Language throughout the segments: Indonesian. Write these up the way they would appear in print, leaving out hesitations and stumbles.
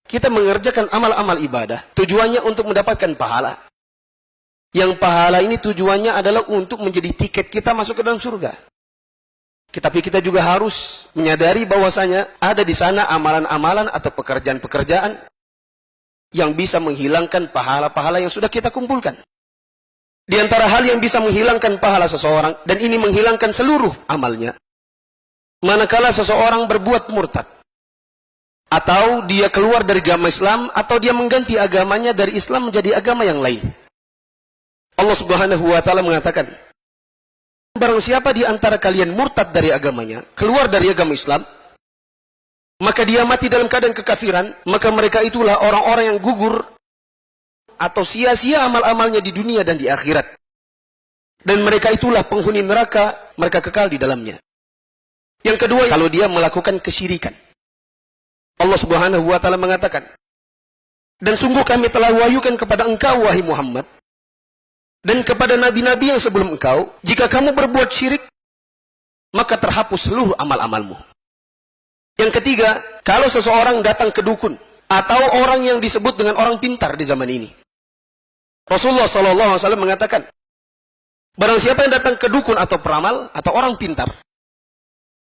kita mengerjakan amal-amal ibadah, tujuannya untuk mendapatkan pahala. Yang pahala ini tujuannya adalah untuk menjadi tiket kita masuk ke dalam surga. Tapi kita juga harus menyadari bahwasanya ada di sana amalan-amalan atau pekerjaan-pekerjaan yang bisa menghilangkan pahala-pahala yang sudah kita kumpulkan. Di antara hal yang bisa menghilangkan pahala seseorang, dan ini menghilangkan seluruh amalnya, manakala seseorang berbuat murtad, atau dia keluar dari agama Islam, atau dia mengganti agamanya dari Islam menjadi agama yang lain. Allah Subhanahu wa Ta'ala mengatakan, barang siapa di antara kalian murtad dari agamanya, keluar dari agama Islam, maka dia mati dalam keadaan kekafiran, maka mereka itulah orang-orang yang gugur atau sia-sia amal-amalnya di dunia dan di akhirat. Dan mereka itulah penghuni neraka, mereka kekal di dalamnya. Yang kedua, kalau dia melakukan kesyirikan. Allah Subhanahu wa Ta'ala mengatakan, dan sungguh kami telah wahyukan kepada engkau, wahai Muhammad, dan kepada nabi-nabi yang sebelum engkau, jika kamu berbuat syirik, maka terhapus seluruh amal-amalmu. Yang ketiga, kalau seseorang datang ke dukun, atau orang yang disebut dengan orang pintar di zaman ini. Rasulullah SAW mengatakan, barang siapa yang datang ke dukun atau peramal, atau orang pintar,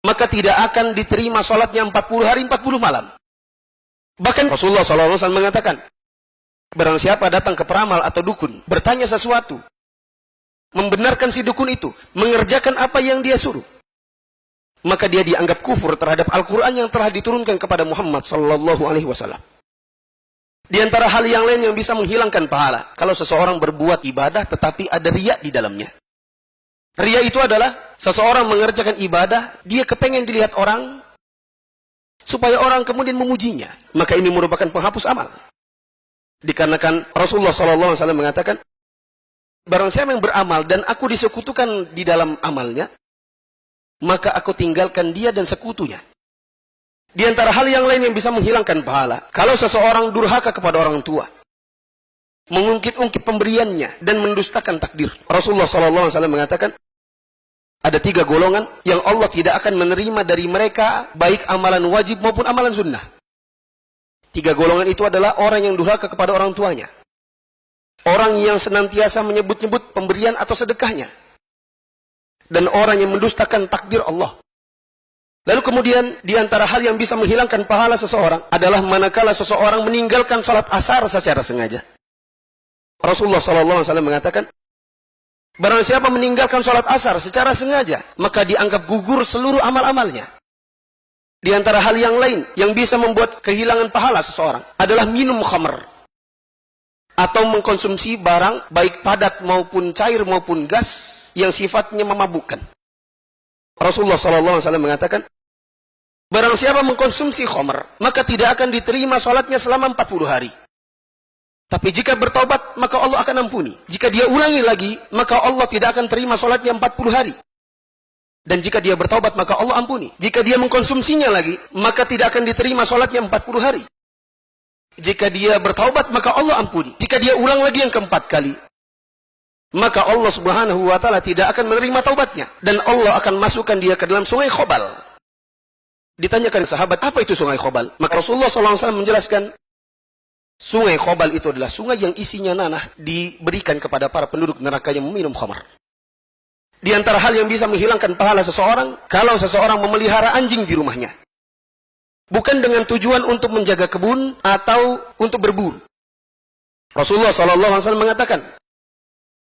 maka tidak akan diterima sholatnya 40 hari 40 malam. Bahkan Rasulullah SAW mengatakan, barang siapa datang ke peramal atau dukun, bertanya sesuatu, membenarkan si dukun itu, mengerjakan apa yang dia suruh, maka dia dianggap kufur terhadap Al-Quran yang telah diturunkan kepada Muhammad SAW. Di antara hal yang lain yang bisa menghilangkan pahala, kalau seseorang berbuat ibadah tetapi ada riya di dalamnya. Riya itu adalah seseorang mengerjakan ibadah, dia kepengen dilihat orang, supaya orang kemudian memujinya. Maka ini merupakan penghapus amal. Dikarenakan Rasulullah SAW mengatakan, barang siapa yang beramal dan aku disekutukan di dalam amalnya, maka aku tinggalkan dia dan sekutunya. Di antara hal yang lain yang bisa menghilangkan pahala, kalau seseorang durhaka kepada orang tua, mengungkit-ungkit pemberiannya dan mendustakan takdir. Rasulullah SAW mengatakan, ada 3 golongan yang Allah tidak akan menerima dari mereka, baik amalan wajib maupun amalan sunnah. 3 golongan itu adalah orang yang durhaka kepada orang tuanya, orang yang senantiasa menyebut-nyebut pemberian atau sedekahnya, dan orang yang mendustakan takdir Allah. Lalu kemudian di antara hal yang bisa menghilangkan pahala seseorang adalah manakala seseorang meninggalkan salat asar secara sengaja. Rasulullah SAW mengatakan, barang siapa meninggalkan salat asar secara sengaja, maka dianggap gugur seluruh amal-amalnya. Di antara hal yang lain yang bisa membuat kehilangan pahala seseorang adalah minum khamr, atau mengkonsumsi barang baik padat maupun cair maupun gas yang sifatnya memabukkan. Rasulullah SAW mengatakan, barang siapa mengkonsumsi khamr, maka tidak akan diterima sholatnya selama 40 hari. Tapi jika bertobat, maka Allah akan ampuni. Jika dia ulangi lagi, maka Allah tidak akan terima sholatnya 40 hari. Dan jika dia bertobat, maka Allah ampuni. Jika dia mengkonsumsinya lagi, maka tidak akan diterima sholatnya 40 hari. Jika dia bertobat, maka Allah ampuni. Jika dia ulang lagi yang keempat kali, maka Allah Subhanahu wa Ta'ala tidak akan menerima taubatnya, dan Allah akan masukkan dia ke dalam sungai Khobal. Ditanyakan sahabat, apa itu sungai Khobal? Maka Rasulullah SAW menjelaskan, sungai Khobal itu adalah sungai yang isinya nanah diberikan kepada para penduduk neraka yang meminum khamar. Di antara hal yang bisa menghilangkan pahala seseorang, kalau seseorang memelihara anjing di rumahnya, bukan dengan tujuan untuk menjaga kebun atau untuk berburu. Rasulullah SAW mengatakan,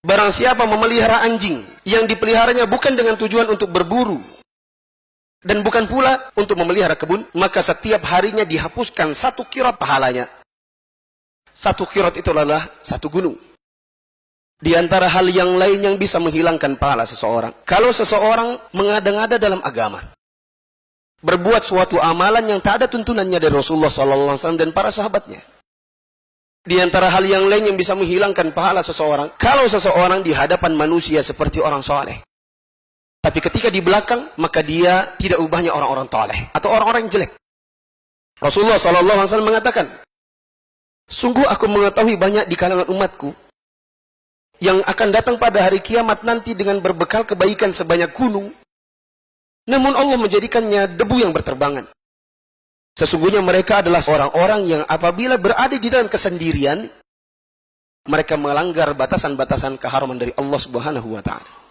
barang siapa memelihara anjing yang dipeliharanya bukan dengan tujuan untuk berburu dan bukan pula untuk memelihara kebun, maka setiap harinya dihapuskan 1 qirat pahalanya. 1 qirat itu adalah 1 gunung. Di antara hal yang lain yang bisa menghilangkan pahala seseorang, kalau seseorang mengada-ngada dalam agama, berbuat suatu amalan yang tak ada tuntunannya dari Rasulullah SAW dan para sahabatnya. Di antara hal yang lain yang bisa menghilangkan pahala seseorang, kalau seseorang di hadapan manusia seperti orang soleh, tapi ketika di belakang, maka dia tidak ubahnya orang-orang toleh atau orang-orang yang jelek. Rasulullah SAW mengatakan, sungguh aku mengetahui banyak di kalangan umatku yang akan datang pada hari kiamat nanti dengan berbekal kebaikan sebanyak gunung, namun Allah menjadikannya debu yang berterbangan. Sesungguhnya mereka adalah orang-orang yang apabila berada di dalam kesendirian, mereka melanggar batasan-batasan keharaman dari Allah Subhanahu wa ta'ala.